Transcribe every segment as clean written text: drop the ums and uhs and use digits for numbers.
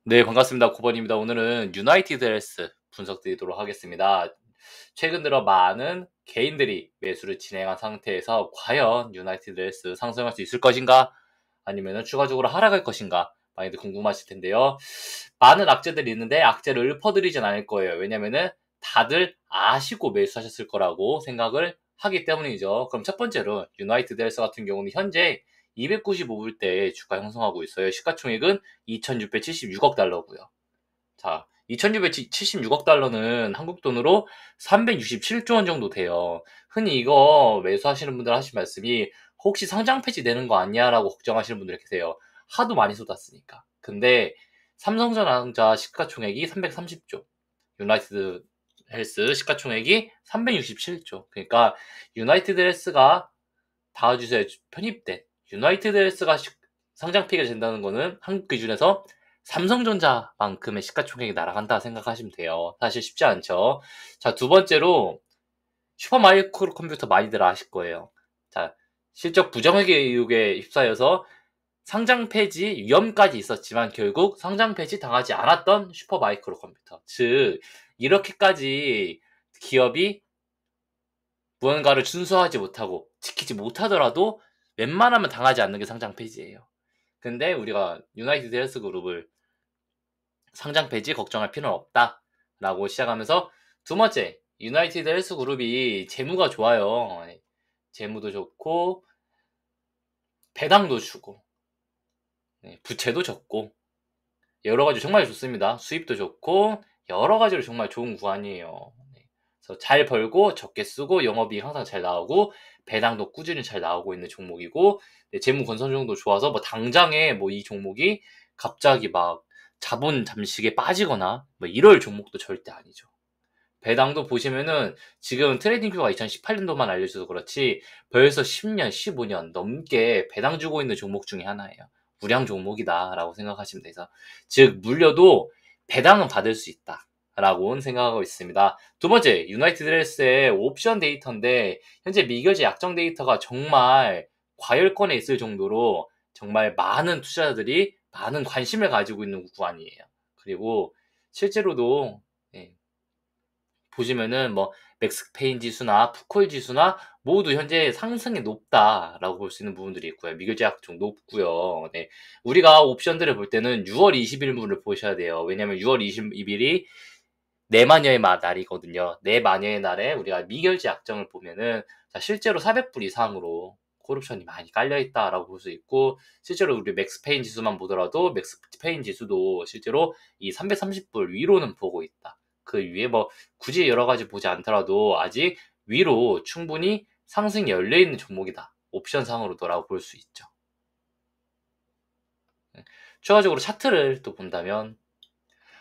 네, 반갑습니다. 고번입니다. 오늘은 유나이티드 헬스 분석드리도록 하겠습니다. 최근 들어 많은 개인들이 매수를 진행한 상태에서 과연 유나이티드 헬스 상승할 수 있을 것인가? 아니면 추가적으로 하락할 것인가? 많이들 궁금하실 텐데요. 많은 악재들이 있는데 악재를 읊어드리진 않을 거예요. 왜냐면은 다들 아시고 매수하셨을 거라고 생각을 하기 때문이죠. 그럼 첫 번째로 유나이티드 헬스 같은 경우는 현재 295불대에 주가 형성하고 있어요. 시가총액은 2,676억 달러고요. 자, 2,676억 달러는 한국 돈으로 367조 원 정도 돼요. 흔히 이거 매수하시는 분들 하신 말씀이 혹시 상장 폐지되는 거 아니야라고 걱정하시는 분들이 계세요. 하도 많이 쏟았으니까. 근데 삼성전자 시가총액이 330조, 유나이티드 헬스 시가총액이 367조. 그러니까 유나이티드 헬스가 다우지수에 편입된 유나이티드 헬스가 상장 폐기가 된다는 거는 한국 기준에서 삼성전자만큼의 시가총액이 날아간다 생각하시면 돼요. 사실 쉽지 않죠. 자, 두 번째로 슈퍼마이크로 컴퓨터 많이들 아실 거예요. 자, 실적 부정회계 의혹에 휩싸여서 상장 폐지 위험까지 있었지만 결국 상장 폐지 당하지 않았던 슈퍼마이크로 컴퓨터. 즉, 이렇게까지 기업이 무언가를 준수하지 못하고 지키지 못하더라도 웬만하면 당하지 않는 게 상장 폐지예요. 근데 우리가 유나이티드 헬스 그룹을 상장 폐지 걱정할 필요는 없다라고 시작하면서, 두 번째, 유나이티드 헬스 그룹이 재무가 좋아요. 재무도 좋고 배당도 주고 부채도 적고 여러 가지 정말 좋습니다. 수입도 좋고 여러 가지로 정말 좋은 구간이에요. 그래서 잘 벌고 적게 쓰고 영업이익 항상 잘 나오고 배당도 꾸준히 잘 나오고 있는 종목이고, 재무 건설성도 좋아서 뭐 당장에 뭐 이 종목이 갑자기 막 자본 잠식에 빠지거나 뭐 이럴 종목도 절대 아니죠. 배당도 보시면은 지금 트레이딩표가 2018년도만 알려줘서 그렇지 벌써 10년, 15년 넘게 배당 주고 있는 종목 중에 하나예요. 우량 종목이다라고 생각하시면 돼서, 즉 물려도 배당은 받을 수 있다라고 생각하고 있습니다. 두 번째, 유나이티드 헬스의 옵션 데이터인데 현재 미결제 약정 데이터가 정말 과열권에 있을 정도로 정말 많은 투자자들이 많은 관심을 가지고 있는 구간이에요. 그리고 실제로도 보시면은 뭐 맥스페인 지수나 푸콜 지수나 모두 현재 상승이 높다라고 볼 수 있는 부분들이 있고요. 미결제약 좀 높고요. 네. 우리가 옵션들을 볼 때는 6월 20일분을 보셔야 돼요. 왜냐면 6월 20일이 내 마녀의 날이거든요. 내 마녀의 날에 우리가 미결제 약정을 보면은 실제로 400불 이상으로 콜옵션이 많이 깔려있다라고 볼 수 있고, 실제로 우리 맥스페인 지수만 보더라도 맥스페인 지수도 실제로 이 330불 위로는 보고 있다. 그 위에 뭐 굳이 여러 가지 보지 않더라도 아직 위로 충분히 상승이 열려있는 종목이다. 옵션상으로도라고 볼 수 있죠. 추가적으로 차트를 또 본다면,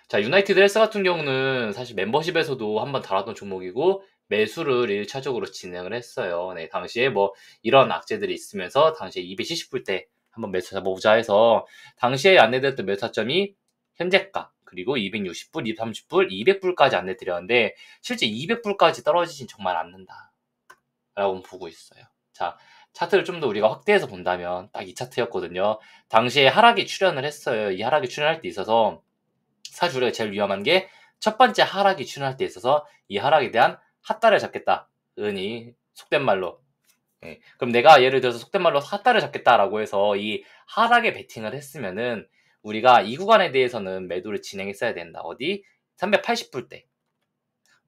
자, 유나이티드 헬스 같은 경우는 사실 멤버십에서도 한번 다뤘던 종목이고 매수를 1차적으로 진행을 했어요. 네, 당시에 뭐 이런 악재들이 있으면서 당시에 270불 때 한번 매수 잡아보자 해서 당시에 안내드렸던 매수타점이 현재가 그리고 260불, 230불, 200불까지 안내드렸는데 실제 200불까지 떨어지진 정말 않는다 라고 보고 있어요. 자, 차트를 좀 더 우리가 확대해서 본다면 딱 이 차트였거든요. 당시에 하락이 출현을 했어요. 이 하락이 출현할 때 있어서 사실 우리가 제일 위험한 게 첫 번째 하락이 출현할 때 있어서 이 하락에 대한 핫다를 잡겠다. 은이 속된 말로. 그럼 내가 예를 들어서 속된 말로 핫다를 잡겠다라고 해서 이 하락에 베팅을 했으면은 우리가 이 구간에 대해서는 매도를 진행했어야 된다. 어디? 380불 때.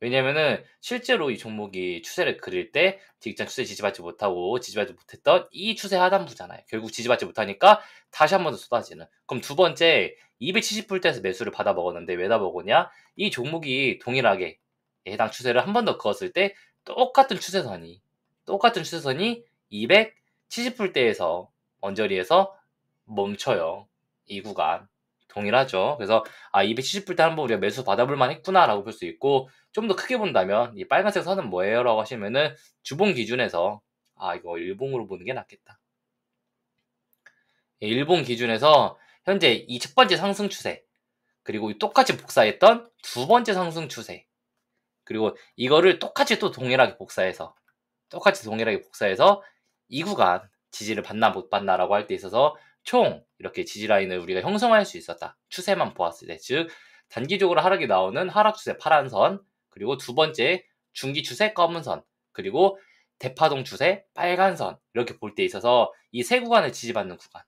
왜냐면은 실제로 이 종목이 추세를 그릴 때 직전 추세 지지받지 못하고 지지받지 못했던 이 추세 하단부잖아요. 결국 지지받지 못하니까 다시 한 번 더 쏟아지는. 그럼 두 번째 270불대에서 매수를 받아 먹었는데 왜 다 먹었냐? 이 종목이 동일하게 해당 추세를 한 번 더 그었을 때 똑같은 추세선이 270불대에서 언저리에서 멈춰요. 이 구간 동일하죠. 그래서 270불대 한번 우리가 매수 받아볼 만 했구나라고 볼 수 있고, 좀 더 크게 본다면 이 빨간색 선은 뭐예요? 라고 하시면은 주봉 기준에서 이거 일봉으로 보는 게 낫겠다. 일봉 기준에서 현재 이 첫 번째 상승 추세, 그리고 똑같이 복사했던 두 번째 상승 추세, 그리고 이거를 똑같이 또 동일하게 복사해서 이 구간 지지를 받나 못 받나라고 할 때 있어서 총 이렇게 지지 라인을 우리가 형성할 수 있었다. 추세만 보았을 때, 즉 단기적으로 하락이 나오는 하락 추세 파란 선, 그리고 두 번째 중기 추세 검은 선, 그리고 대파동 추세 빨간 선, 이렇게 볼 때 있어서 이 세 구간을 지지받는 구간.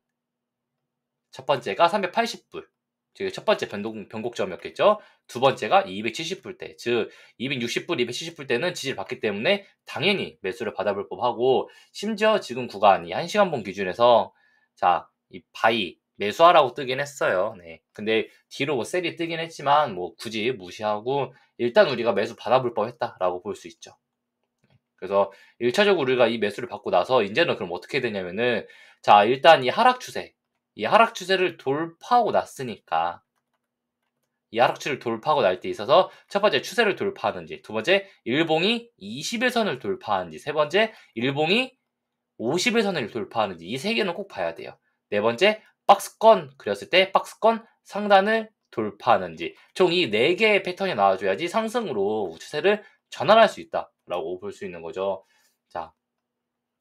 첫 번째가 380불, 즉 첫 번째 변곡점이었겠죠. 두 번째가 270불대, 즉 260불, 270불대는 지지를 받기 때문에 당연히 매수를 받아볼 법하고, 심지어 지금 구간 이 1시간봉 기준에서 자, 이 바이 매수하라고 뜨긴 했어요. 네. 근데 뒤로 뭐 셀이 뜨긴 했지만 뭐 굳이 무시하고 일단 우리가 매수 받아볼 법했다라고 볼 수 있죠. 그래서 1차적으로 우리가 이 매수를 받고 나서 이제는 그럼 어떻게 되냐면은, 자, 일단 이 하락 추세를 돌파하고 났으니까, 이 하락 추세를 돌파하고 날 때 있어서 첫 번째 추세를 돌파하는지, 두 번째 일봉이 20일선을 돌파하는지, 세 번째 일봉이 50일선을 돌파하는지, 이 세 개는 꼭 봐야 돼요. 네 번째 박스권 그렸을 때 박스권 상단을 돌파하는지, 총 이 네 개의 패턴이 나와줘야지 상승으로 추세를 전환할 수 있다라고 볼 수 있는 거죠. 자,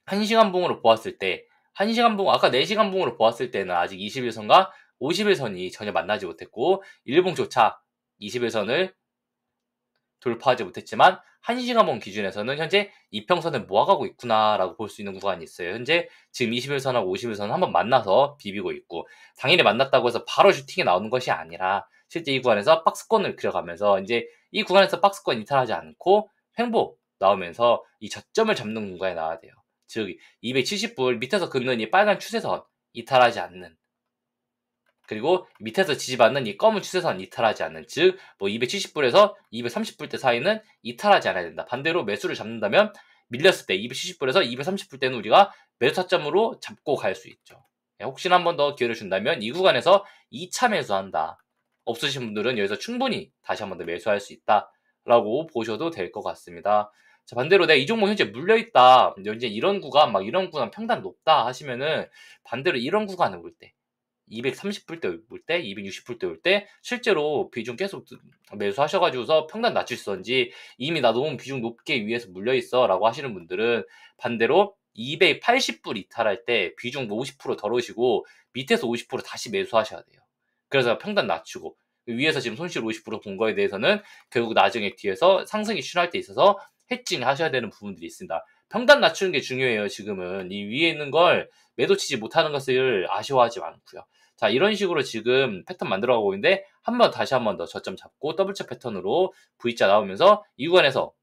1시간봉으로 보았을 때, 1시간봉, 아까 4시간봉으로 보았을 때는 아직 20일선과 50일선이 전혀 만나지 못했고, 일봉조차 20일선을 돌파하지 못했지만 1시간봉 기준에서는 현재 이평선을 모아가고 있구나라고 볼 수 있는 구간이 있어요. 현재 지금 21선하고 51선은 한번 만나서 비비고 있고, 당일에 만났다고 해서 바로 슈팅이 나오는 것이 아니라 실제 이 구간에서 박스권을 그려가면서 이제 이 구간에서 박스권 이탈하지 않고 횡보 나오면서 이 저점을 잡는 구간에 나와야 돼요. 즉 270불 밑에서 긋는 이 빨간 추세선 이탈하지 않는, 그리고 밑에서 지지받는 이 검은 추세선 이탈하지 않는, 즉 뭐 270불에서 230불대 사이는 이탈하지 않아야 된다. 반대로 매수를 잡는다면 밀렸을 때 270불에서 230불대는 우리가 매수 타점으로 잡고 갈 수 있죠. 혹시나 한 번 더 기회를 준다면 이 구간에서 2차 매수한다. 없으신 분들은 여기서 충분히 다시 한 번 더 매수할 수 있다라고 보셔도 될 것 같습니다. 자, 반대로 내가 이 종목 현재 물려있다, 이제 이런 구간, 막 이런 구간 평단 높다 하시면은, 반대로 이런 구간을 볼 때 230불대 올 때, 260불대 올 때 실제로 비중 계속 매수하셔가지고서 평단 낮출 수 있었는지, 이미 나 너무 비중 높게 위에서 물려있어 라고 하시는 분들은 반대로 280불 이탈할 때 비중 50% 덜으시고 밑에서 50% 다시 매수하셔야 돼요. 그래서 평단 낮추고, 위에서 지금 손실 50%본 거에 대해서는 결국 나중에 뒤에서 상승이 출할 때 있어서 해칭 하셔야 되는 부분들이 있습니다. 평단 낮추는 게 중요해요. 지금은 이 위에 있는 걸 매도 치지 못하는 것을 아쉬워하지 않고요. 자, 이런 식으로 지금 패턴 만들어가고 있는데, 다시 한 번 더 저점 잡고 더블체 패턴으로 V자 나오면서 이 구간에서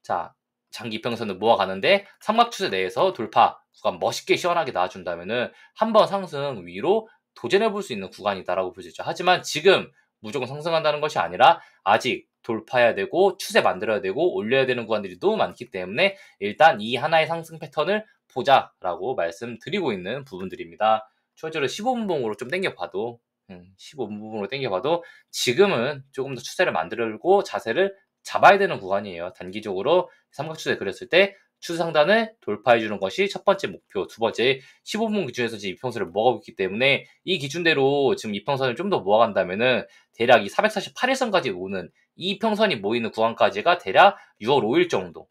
자, 장기 평선을 모아가는데 삼각추세 내에서 돌파 구간 멋있게 시원하게 나와준다면은 한번 상승 위로 도전해 볼 수 있는 구간이다라고 볼 수 있죠. 하지만 지금 무조건 상승한다는 것이 아니라 아직 돌파해야 되고 추세 만들어야 되고 올려야 되는 구간들이 너무 많기 때문에 일단 이 하나의 상승 패턴을 보자라고 말씀드리고 있는 부분들입니다. 추가적으로 15분봉으로 좀 당겨봐도, 15분봉으로 당겨봐도 지금은 조금 더 추세를 만들고 자세를 잡아야 되는 구간이에요. 단기적으로 삼각추세 그렸을 때 추세 상단을 돌파해 주는 것이 첫 번째 목표, 두 번째 15분 기준에서 지금 이평선을 모아가고 있기 때문에 이 기준대로 지금 이평선을 좀 더 모아간다면은 대략 이 448일선까지 오는 이 이평선이 모이는 구간까지가 대략 6월 5일 정도가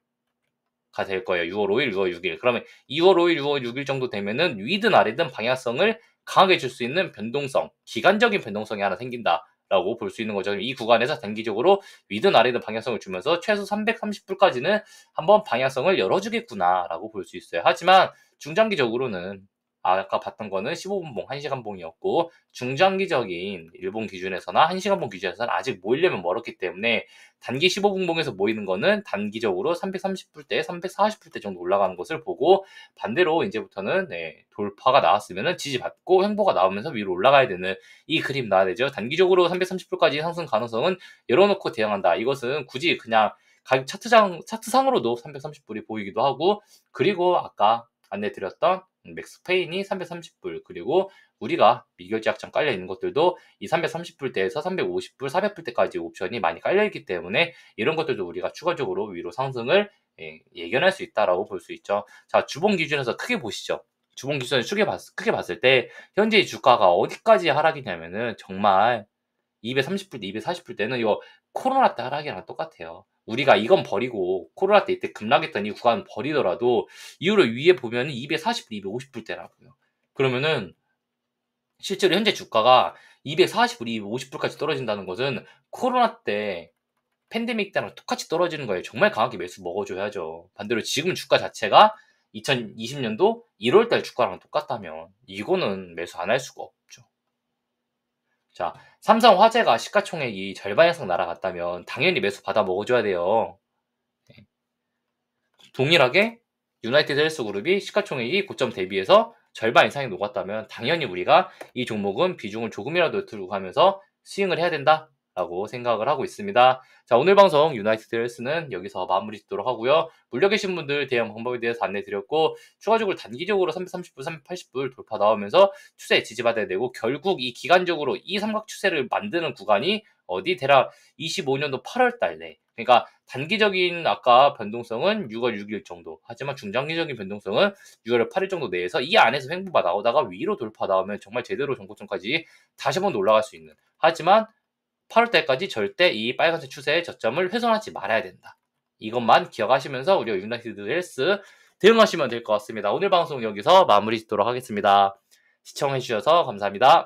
될 거예요. 6월 5일, 6월 6일. 그러면 2월 5일, 6월 6일 정도 되면은 위든 아래든 방향성을 강하게 줄 수 있는 변동성, 기간적인 변동성이 하나 생긴다라고 볼 수 있는 거죠. 이 구간에서 단기적으로 위든 아래든 방향성을 주면서 최소 330불까지는 한번 방향성을 열어주겠구나라고 볼 수 있어요. 하지만 중장기적으로는 아까 봤던 거는 15분봉, 1시간봉이었고, 중장기적인 일본 기준에서나 1시간봉 기준에서는 아직 모이려면 멀었기 때문에 단기 15분봉에서 모이는 거는 단기적으로 330불대, 340불대 정도 올라가는 것을 보고, 반대로 이제부터는 돌파가 나왔으면 지지받고 횡보가 나오면서 위로 올라가야 되는 이 그림 나와야 되죠. 단기적으로 330불까지 상승 가능성은 열어놓고 대응한다. 이것은 굳이 그냥 가격 차트상으로도 330불이 보이기도 하고, 그리고 아까 안내드렸던 맥스페인이 330불, 그리고 우리가 미결제 약정 깔려 있는 것들도 이 330불대에서 350불, 400불대까지 옵션이 많이 깔려 있기 때문에 이런 것들도 우리가 추가적으로 위로 상승을 예견할 수 있다라고 볼 수 있죠. 자, 주봉 기준에서 크게 보시죠. 주봉 기준에서 크게 봤을 때 현재 주가가 어디까지 하락이냐면은 정말 230불, 240불 때는 이거 코로나 때 하락이랑 똑같아요. 우리가 이건 버리고 코로나 때 이때 급락했던 이 구간 버리더라도 이후로 위에 보면 240불, 250불 때라고요. 그러면은 실제로 현재 주가가 240불, 250불까지 떨어진다는 것은 코로나 때 팬데믹 때랑 똑같이 떨어지는 거에 정말 강하게 매수 먹어줘야죠. 반대로 지금 주가 자체가 2020년도 1월 달 주가랑 똑같다면 이거는 매수 안 할 수가 없죠. 자, 삼성화재가 시가총액이 절반 이상 날아갔다면 당연히 매수 받아 먹어줘야 돼요. 동일하게 유나이티드 헬스그룹이 시가총액이 고점 대비해서 절반 이상이 녹았다면 당연히 우리가 이 종목은 비중을 조금이라도 들고 가면서 스윙을 해야 된다라고 생각을 하고 있습니다. 자, 오늘 방송 유나이티드 헬스는 여기서 마무리 짓도록 하고요. 물려 계신 분들 대응 방법에 대해서 안내 드렸고 추가적으로 단기적으로 330불, 380불 돌파 나오면서 추세 지지받아야 되고 결국 이 기간적으로 이 삼각 추세를 만드는 구간이 어디 대략 25년도 8월 달 내. 그러니까 단기적인 아까 변동성은 6월 6일 정도. 하지만 중장기적인 변동성은 6월 8일 정도 내에서 이 안에서 횡보가 나오다가 위로 돌파 나오면 정말 제대로 전고점까지 다시 한번 올라갈 수 있는. 하지만 8월 달까지 절대 이 빨간색 추세의 저점을 훼손하지 말아야 된다. 이것만 기억하시면서 우리가 유나이티드 헬스 대응하시면 될 것 같습니다. 오늘 방송 여기서 마무리 짓도록 하겠습니다. 시청해주셔서 감사합니다.